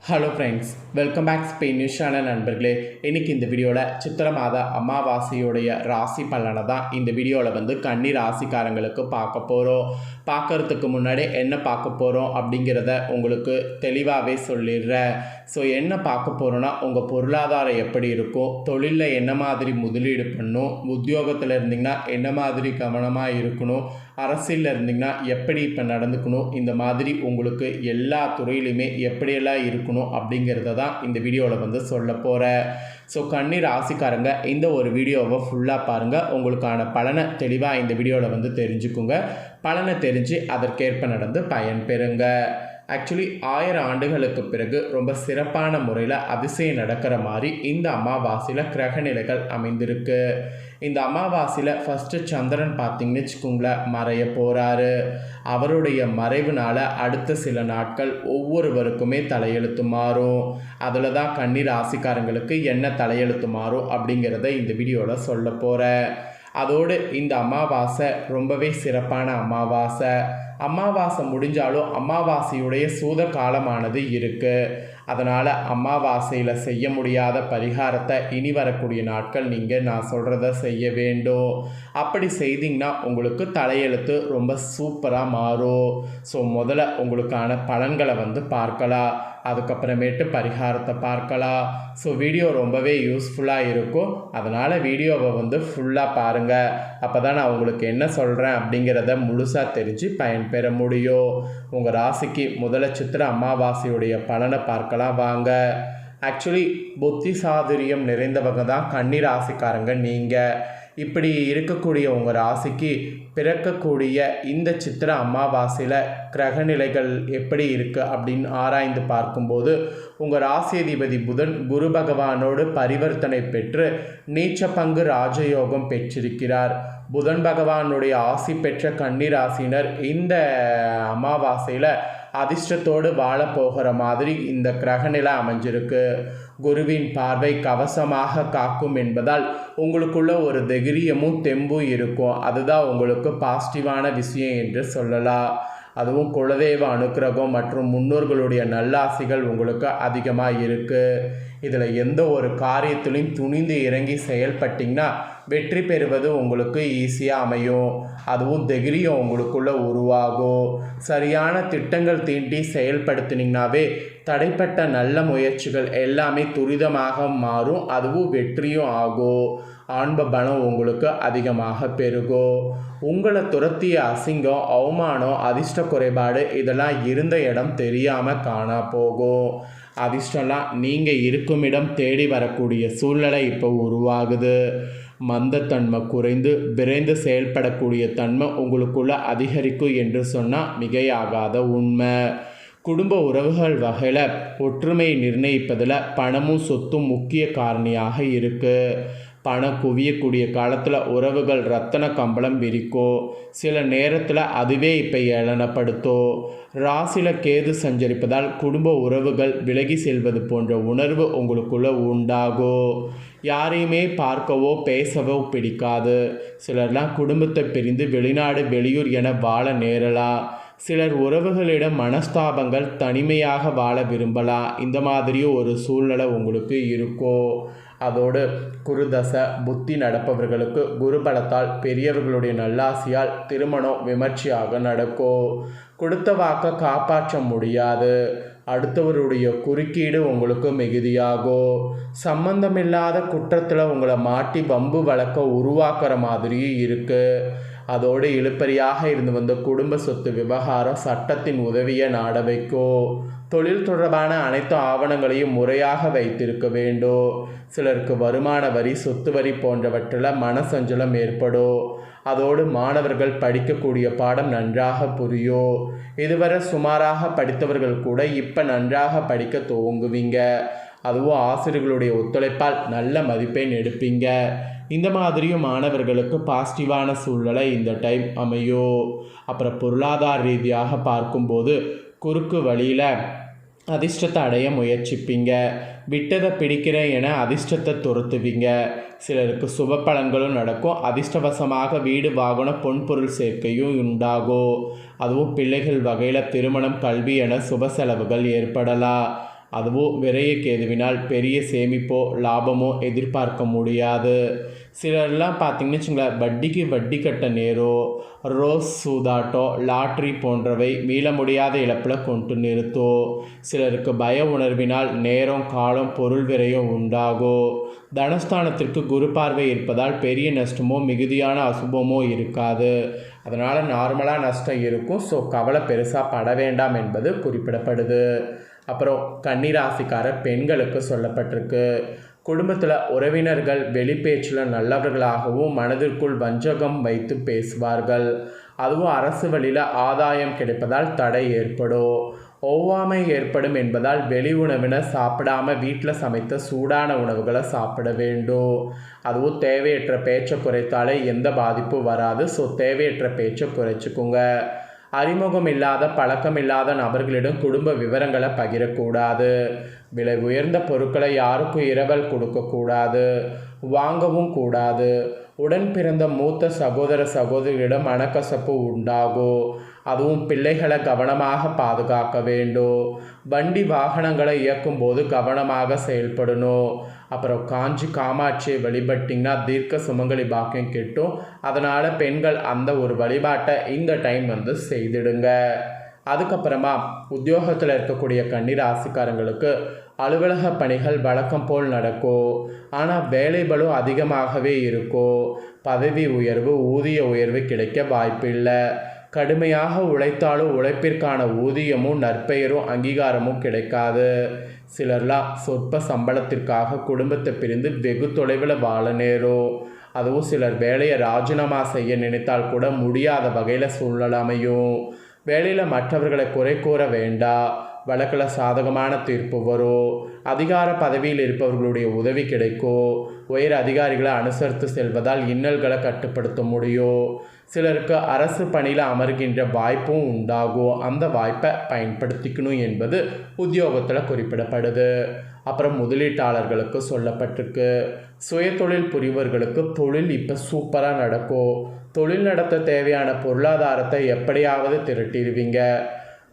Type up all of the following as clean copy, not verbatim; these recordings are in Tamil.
Hello friends, welcome back Spain news channel நண்பர்களே. இன்றைக்கி இந்த வீடியோவில் சித்திரை மாத அமாவாசையுடைய ராசி பலனை தான் இந்த வீடியோவில் கன்னி ராசிக்காரங்களுக்கு பார்க்க போகிறோம். பார்க்குறதுக்கு முன்னாடி என்ன பார்க்க போகிறோம் அப்படிங்கிறத உங்களுக்கு தெளிவாகவே சொல்லிடுறேன். ஸோ என்ன பார்க்க போகிறோன்னா, உங்கள் பொருளாதாரம் எப்படி இருக்கும், தொழிலில் என்ன மாதிரி முதலீடு பண்ணணும், உத்தியோகத்தில் இருந்திங்கன்னா என்ன மாதிரி கவனமாக இருக்கணும், அரசியலில் இருந்திங்கன்னா எப்படி இப்போ நடந்துக்கணும், இந்த மாதிரி உங்களுக்கு எல்லா துறையிலையுமே எப்படியெல்லாம் இருக்கணும் அப்படிங்கிறத தான் இந்த வீடியோவில் சொல்ல போகிறேன். ஸோ கன்னி ராசிக்காரங்க இந்த ஒரு வீடியோவை ஃபுல்லாக பாருங்கள். உங்களுக்கான பலனை தெளிவாக இந்த வீடியோவில் தெரிஞ்சுக்குங்க. பலனை தெரிஞ்சு அதற்கேற்ப நடந்து பயன் பெறுங்க. ஆக்சுவலி 1000 ஆண்டுகளுக்கு பிறகு ரொம்ப சிறப்பான முறையில் அதிசயம் நடக்கிற மாதிரி இந்த அமாவாசையில் கிரகநிலைகள் அமைந்திருக்கு. இந்த அமாவாசையில் ஃபஸ்ட்டு சந்திரன் பார்த்திங்கன்னு வச்சுக்கோங்களேன் மறைய போகிறாரு. அவருடைய மறைவுனால் அடுத்த சில நாட்கள் ஒவ்வொருவருக்குமே தலையெழுத்து மாறும். அதில் தான் கன்னி ராசிக்காரங்களுக்கு என்ன தலையெழுத்து மாறும் அப்படிங்கிறத இந்த வீடியோவில் சொல்ல போகிறேன். அதோடு இந்த அமாவாசை ரொம்பவே சிறப்பான அமாவாசை. அமாவாசை முடிஞ்சாலும் அமாவாசையுடைய சூத காலமானது இருக்குது. அதனால் அமாவாசையில் செய்ய முடியாத பரிகாரத்தை இனி வரக்கூடிய நாட்கள் நீங்கள் நான் சொல்கிறத செய்ய வேண்டும். அப்படி செய்திங்கன்னா உங்களுக்கு தலையெழுத்து ரொம்ப சூப்பராக மாறும். ஸோ முதல்ல உங்களுக்கான பலன்களை பார்க்கலாம், அதுக்கப்புறமேட்டு பரிகாரத்தை பார்க்கலாம். ஸோ வீடியோ ரொம்பவே யூஸ்ஃபுல்லாக இருக்கும். அதனால் வீடியோவை ஃபுல்லாக பாருங்கள். அப்போ தான் நான் உங்களுக்கு என்ன சொல்கிறேன் அப்படிங்கிறத முழுசாக தெரிஞ்சு பயன்பெற முடியும். உங்கள் ராசிக்கு முதல்ல சித்திரை அமாவாசையுடைய பலனை பார்க்கலாம் வாங்க. ஆக்சுவலி புத்தி சாதுரியம் நிறைந்தவங்க தான் கன்னி ராசிக்காரங்க. நீங்கள் இப்படி இருக்கக்கூடிய உங்கள் ராசிக்கு பிறக்கக்கூடிய இந்த சித்திரை அமாவாசையில் கிரகநிலைகள் எப்படி இருக்குது அப்படின்னு ஆராய்ந்து பார்க்கும்போது உங்கள் ராசியதிபதி புதன் குரு பகவானோடு பரிவர்த்தனை பெற்று நீச்ச பங்கு ராஜயோகம் பெற்றிருக்கிறார். புதன் பகவானுடைய ஆசி பெற்ற கன்னி ராசினர் இந்த அமாவாசையில் அதிர்ஷ்டத்தோடு வாழ போகிற மாதிரி இந்த கிரகநிலை அமைஞ்சிருக்கு. குருவின் பார்வை கவசமாக காக்கும் என்பதால் உங்களுக்குள்ள ஒரு தைரியமும் தெம்பும் இருக்கும். அதுதான் உங்களுக்கு பாசிட்டிவான விஷயம் என்று சொல்லலாம். அதுவும் குலதெய்வ அனுக்கிரகம் மற்றும் முன்னோர்களுடைய நல்லாசிகள் உங்களுக்கு அதிகமாக இருக்குது. இதில் எந்த ஒரு காரியத்திலையும் துணிந்து இறங்கி செயல்பட்டிங்கன்னா வெற்றி பெறுவது உங்களுக்கு ஈஸியாக அமையும். அதுவும் தைரியம் உங்களுக்குள்ளே உருவாகும். சரியான திட்டங்கள் தீட்டி செயல்படுத்தினீங்கன்னாவே தடைப்பட்ட நல்ல முயற்சிகள் எல்லாமே துரிதமாக மாறும். அதுவும் வெற்றியும் ஆகும். ஆன்ம பலம் உங்களுக்கு அதிகமாக பெருகும். உங்களை துரத்திய அசிங்கம், அவமானம், அதிர்ஷ்ட குறைபாடு இதெல்லாம் இருந்த இடம் தெரியாமல் காணா போகும். அதிர்ஷ்டம்லாம் நீங்கள் இருக்கும் இடம் தேடி வரக்கூடிய சூழ்நிலை இப்போ உருவாகுது. மந்தத்தன்மை குறைந்து விரைந்து செயல்படக்கூடிய தன்மை உங்களுக்குள்ள அதிகரிக்கும் என்று சொன்னால் மிகையாகாத உண்மை. குடும்ப உறவுகள் வகையில் ஒற்றுமையை நிர்ணயிப்பதில் பணமும் சொத்தும் முக்கிய காரணியாக இருக்குது. பணம் குவியக்கூடிய காலத்தில் உறவுகள் ரத்தன கம்பளம் விரிக்கும். சில நேரத்தில் அதுவே இப்போ ஏளனப்படுத்தும். ராசியில் கேது சஞ்சரிப்பதால் குடும்ப உறவுகள் விலகி செல்வது போன்ற உணர்வு உங்களுக்குள்ளே உண்டாகும். யாரையுமே பார்க்கவோ பேசவோ பிடிக்காது. சிலர்லாம் குடும்பத்தை பிரிந்து வெளிநாடு வெளியூர் என வாழ நேரலாம். சிலர் உறவுகளிடம் மனஸ்தாபங்கள், தனிமையாக வாழ விரும்பலாம். இந்த மாதிரியும் ஒரு சூழ்நிலை உங்களுக்கு இருக்கும். அதோடு குருதசை புத்தி நடப்பவர்களுக்கு குரு பலத்தால் பெரியவர்களுடைய நல்லாசியால் திருமணம் விமர்சையாக நடக்கும். கொடுத்த வாக்கை காப்பாற்ற முடியாது. அடுத்தவருடைய குறுக்கீடு உங்களுக்கு மிகுதியாகும். சம்பந்தமில்லாத குற்றத்தில் உங்களை மாட்டி வம்பு வழக்க உருவாக்குற மாதிரியும் இருக்குது. அதோடு இழுப்பறியாக இருந்து வந்த குடும்ப சொத்து விவகாரம் சட்டத்தின் உதவியை நாட வைக்கும். தொழில் தொடர்பான அனைத்து ஆவணங்களையும் முறையாக வைத்திருக்க வேண்டும். சிலருக்கு வருமான வரி, சொத்து வரி போன்றவற்றில் மனசஞ்சலம் ஏற்படும். அதோடு மாணவர்கள் படிக்கக்கூடிய பாடம் நன்றாக புரியும். இதுவரை சுமாராக படித்தவர்கள் கூட இப்போ நன்றாக படிக்க துவங்குவீங்க. அதுவும் ஆசிரியர்களுடைய ஒத்துழைப்பால் நல்ல மதிப்பெண் எடுப்பீங்க. இந்த மாதிரியும் மாணவர்களுக்கு பாசிட்டிவான சூழ்நிலை இந்த டைம் அமையும். அப்புறம் பொருளாதார ரீதியாக பார்க்கும்போது குறுக்கு வழியில் அதிர்ஷ்டத்தை அடைய முயற்சிப்பீங்க. விட்டதை பிடிக்கிறேன் என அதிர்ஷ்டத்தை துரத்துவீங்க. சிலருக்கு சுப பலன்களும் நடக்கும். அதிர்ஷ்டவசமாக வீடு, வாகன, பொன்பொருள் சேர்க்கையும் உண்டாகும். அதுவும் பிள்ளைகள் வகையில் திருமணம், கல்வி என சுப செலவுகள் ஏற்படலாம். அதுவும் விரைய கேதுவினால் பெரிய சேமிப்போ லாபமோ எதிர்பார்க்க முடியாது. சிலர்லாம் பார்த்திங்கன்னு வச்சுங்களேன், வட்டிக்கு வட்டி கட்ட நேரோ, ரோஸ் சூதாட்டோ, லாட்ரி போன்றவை மீள முடியாத இழப்பில் கொண்டு நிறுத்தோ. சிலருக்கு பய உணர்வினால் நேரம் காலம் பொருள் விரையும் உண்டாகோ. தனஸ்தானத்திற்கு குரு பார்வை இருப்பதால் பெரிய நஷ்டமோ மிகுதியான அசுபமோ இருக்காது. அதனால் நார்மலாக நஷ்டம் இருக்கும். ஸோ கவலை பெருசாக பட வேண்டாம் என்பது குறிப்பிடப்படுது. அப்புறம் கன்னிராசிக்கார பெண்களுக்கு சொல்லப்பட்டிருக்கு. குடும்பத்தில் உறவினர்கள் வெளிப்பேச்சில் நல்லவர்களாகவும் மனதிற்குள் வஞ்சகம் வைத்து பேசுவார்கள். அதுவும் அரசு வழியில் ஆதாயம் கிடைப்பதால் தடை ஏற்படும். ஒவ்வாமை ஏற்படும் என்பதால் வெளி உணவினை சாப்பிடாமல் வீட்டில் சமைத்த சூடான உணவுகளை சாப்பிட வேண்டும். அதுவும் தேவையற்ற பேச்சை குறைத்தாலே எந்த பாதிப்பும் வராது. ஸோ தேவையற்ற பேச்சை குறைச்சிக்கோங்க. அறிமுகம் இல்லாத பழக்கம் இல்லாத நபர்களிடம் குடும்ப விவரங்களை பகிரக்கூடாது. விலை உயர்ந்த பொருட்களை யாருக்கும் இரவல் கொடுக்கக்கூடாது, வாங்கவும் கூடாது. உடன் பிறந்த மூத்த சகோதர சகோதரிகளிடம் மனக்கசப்பு உண்டாகும். அதுவும் பிள்ளைகளை கவனமாக பாதுகாக்க வேண்டும். வண்டி வாகனங்களை இயக்கும் போது கவனமாக செயல்படணும். அப்புறம் காஞ்சி காமாட்சியை வழிபட்டிங்கன்னா தீர்க்க சுமங்கலி பாக்கியம் கிட்டும். அதனால் பெண்கள் அந்த ஒரு வழிபாட்டை இந்த டைம் செய்திடுங்க. அதுக்கப்புறமா உத்தியோகத்தில் இருக்கக்கூடிய கன்னிராசிக்காரங்களுக்கு அலுவலக பணிகள் வழக்கம் போல் நடக்கும். ஆனால் வேலைபளு அதிகமாகவே இருக்கும். பதவி உயர்வு ஊதிய உயர்வு கிடைக்க வாய்ப்பில்லை. கடுமையாக உழைத்தாலும் உழைப்பிற்கான ஊதியமும் நற்பெயரும் அங்கீகாரமும் கிடைக்காது. சிலர்லாம் சொற்ப சம்பளத்திற்காக குடும்பத்தை பிரிந்து வெகு தொலைவில் வாழ நேரும். அதுவும் சிலர் வேலையை ராஜினாமா செய்ய நினைத்தால் கூட முடியாத வகையில் சூழ்நிலை அமையும். வேலையில் மற்றவர்களை குறை கூற வேண்டாம். வழக்கில் சாதகமான தீர்ப்பு வரும். அதிகார பதவியில் இருப்பவர்களுடைய உதவி கிடைக்கும். உயர் அதிகாரிகளை அனுசரித்து செல்வதால் இன்னல்களை கட்டுப்படுத்த முடியும். சிலருக்கு அரசு பணியில் அமர்கின்ற வாய்ப்பும் உண்டாகும். அந்த வாய்ப்பை பயன்படுத்திக்கணும் என்பது உத்தியோகத்தில் குறிப்பிடப்படுது. அப்புறம் முதலீட்டாளர்களுக்கு சொல்லப்பட்டிருக்கு. சுய தொழில் புரிவர்களுக்கு தொழில் இப்போ சூப்பராக நடக்கும். தொழில் நடத்த தேவையான பொருளாதாரத்தை எப்படியாவது திரட்டிடுவீங்க.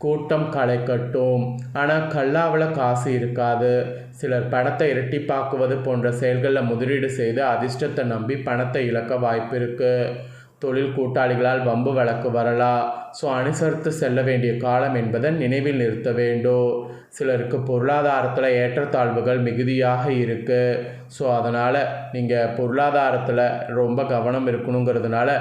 கூட்டம் களை கட்டும். ஆனால் கல்லாவில் காசு இருக்காது. சிலர் பணத்தை இரட்டிப்பாக்குவது போன்ற செயல்களில் முதலீடு செய்து அதிர்ஷ்டத்தை நம்பி பணத்தை இழக்க வாய்ப்பு இருக்குது. தொழில் கூட்டாளிகளால் வம்பு வழக்கு வரலாம். ஸோ அனுசரித்து செல்ல வேண்டிய காலம் என்பதை நினைவில் நிறுத்த வேண்டும். சிலருக்கு பொருளாதாரத்தில் ஏற்றத்தாழ்வுகள் மிகுதியாக இருக்குது. ஸோ அதனால் நீங்கள் பொருளாதாரத்தில் ரொம்ப கவனம் இருக்கணுங்கிறதுனால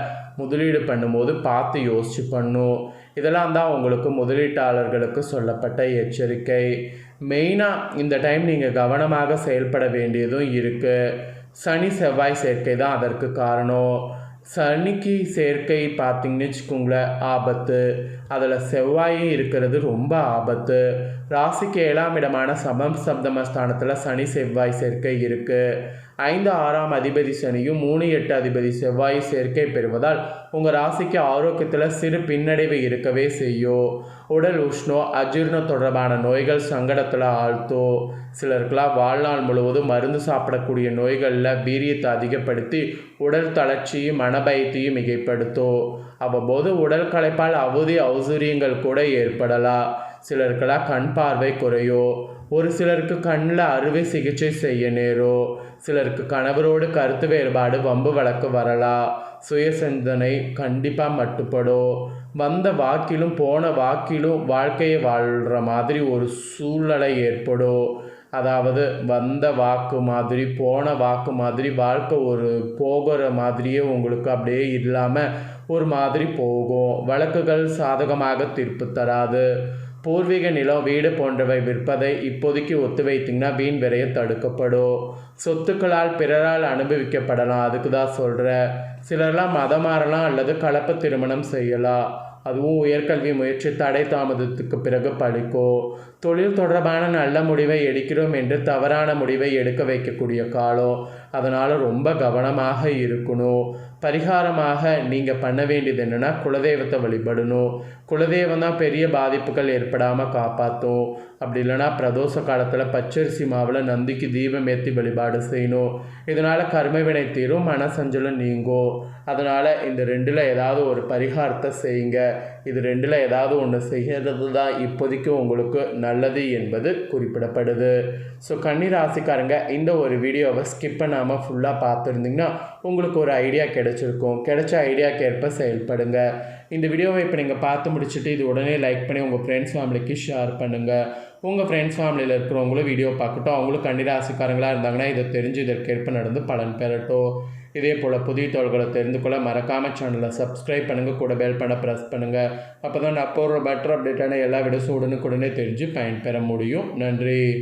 முதலீடு பண்ணும்போது பார்த்து யோசித்து பண்ணும். இதெல்லாம் தான் உங்களுக்கு முதலீட்டாளர்களுக்கு சொல்லப்பட்ட எச்சரிக்கை. மெயினாக இந்த டைம் நீங்கள் கவனமாக செயல்பட வேண்டியதும் இருக்குது. சனி செவ்வாய் சேர்க்கை தான் அதற்கு காரணம். சனிக்கு சேர்க்கை பார்த்திங்கன்னு வச்சுக்கோங்களேன் ஆபத்து. அதில் செவ்வாயும் இருக்கிறது ரொம்ப ஆபத்து. ராசிக்கு 7ஆம் இடமான சப்தமஸ்தானத்தில் சனி செவ்வாய் சேர்க்கை இருக்குது. 5, 6ஆம் அதிபதி சனியும் 3, 8 அதிபதி செவ்வாய் சேர்க்கை பெறுவதால் உங்கள் ராசிக்கு ஆரோக்கியத்தில் சிறு பின்னடைவு இருக்கவே செய்யும். உடல் உஷ்ணம் அஜீர்ணம் தொடர்பான நோய்கள் சங்கடத்தில் ஆழ்த்தும். சிலருக்கெல்லாம் வாழ்நாள் முழுவதும் மருந்து சாப்பிடக்கூடிய நோய்களில் வீரியத்தை அதிகப்படுத்தி உடல் தளர்ச்சியும் மனபயத்தையும் மிகைப்படுத்தும். அவ்வப்போது உடல் களைப்பால் அவதி ஔசரியங்கள் கூட ஏற்படலாம். சிலருக்கெல்லாம் கண் பார்வை குறையும். ஒரு சிலருக்கு கண்ணில் அறுவை சிகிச்சை செய்ய நேரும். சிலருக்கு கணவரோடு கருத்து வேறுபாடு வம்பு வழக்கு வரலாம். சுய சிந்தனை கண்டிப்பாக மட்டுப்படும். வந்த வாக்கிலும் போன வாக்கிலும் வாழ்க்கையை வாழ்கிற மாதிரி ஒரு சூழ்நிலை ஏற்படும். அதாவது வந்த வாக்கு மாதிரி போன வாக்கு மாதிரி வாழ்க்கை ஒரு போகிற மாதிரியே உங்களுக்கு அப்படியே இல்லாமல் ஒரு மாதிரி போகும். வழக்குகள் சாதகமாக தீர்ப்பு தராது. பூர்வீக நிலம் வீடு போன்றவை விற்பதை இப்போதைக்கு ஒத்து வைத்திங்கன்னா வீண் விரைய தடுக்கப்படும். சொத்துக்களால் பிறரால் அனுபவிக்கப்படலாம். அதுக்கு தான் சொல்கிறேன். சிலர்லாம் மதம் மாறலாம் அல்லது கலப்பு திருமணம் செய்யலாம். அதுவும் உயர்கல்வி முயற்சி தடை தாமதத்துக்கு பிறகு பலிக்கும். தொழில் தொடர்பான நல்ல முடிவை எடுக்கிறோம் என்று தவறான முடிவை எடுக்க வைக்கக்கூடிய காலம். அதனால் ரொம்ப கவனமாக இருக்கணும். பரிகாரமாக நீங்கள் பண்ண வேண்டியது என்னென்னா குலதெய்வத்தை வழிபடணும். குலதெய்வம் தான் பெரிய பாதிப்புகள் ஏற்படாமல் காப்பாற்றும். அப்படி இல்லைனா பிரதோஷ காலத்தில் பச்சரிசி மாவில் நந்திக்கு தீபம் ஏற்றி வழிபாடு செய்யணும். இதனால் கர்மவினை தீரும், மனசஞ்சலம் நீங்கும். அதனால் இந்த 2ல் ஏதாவது ஒரு பரிகாரத்தை செய்யுங்க. இது 2ல் ஏதாவது ஒன்று செய்கிறது தான் இப்போதைக்கு உங்களுக்கு நல்ல நல்லது என்பது குறிப்பிடப்படுது. ஸோ கன்னி ராசிக்காரங்க இந்த ஒரு வீடியோவை ஸ்கிப் பண்ணாமல் ஃபுல்லாக பார்த்துருந்தீங்கன்னா உங்களுக்கு ஒரு ஐடியா கிடைச்சிருக்கும். கிடைச்ச ஐடியாவுக்கு ஏற்ப செயல்படுங்க. இந்த வீடியோவை இப்போ நீங்கள் பார்த்து முடிச்சுட்டு இது உடனே லைக் பண்ணி உங்கள் ஃப்ரெண்ட்ஸ் ஃபேமிலிக்கு ஷேர் பண்ணுங்கள். உங்கள் ஃப்ரெண்ட்ஸ் ஃபேமிலியில் இருக்கிறவங்களும் வீடியோ பார்க்கட்டும். அவங்களும் கன்னி ராசிக்காரங்களாக இருந்தாங்கன்னா இதை தெரிஞ்சு இதற்கேற்ப நடந்து பலன் பெறட்டும். இதே போல் புதிய தகவல்களை தெரிந்து கொள்ள மறக்காமல் சேனலை சப்ஸ்கிரைப் பண்ணுங்கள். கூட பெல் பண்ண ப்ரெஸ் பண்ணுங்கள். அப்போ தான் நான் போடுற பெட்டர் அப்டேட்டான எல்லா வீடியோஸும் உடனுக்குடனே தெரிஞ்சு பயன்பெற முடியும். நன்றி.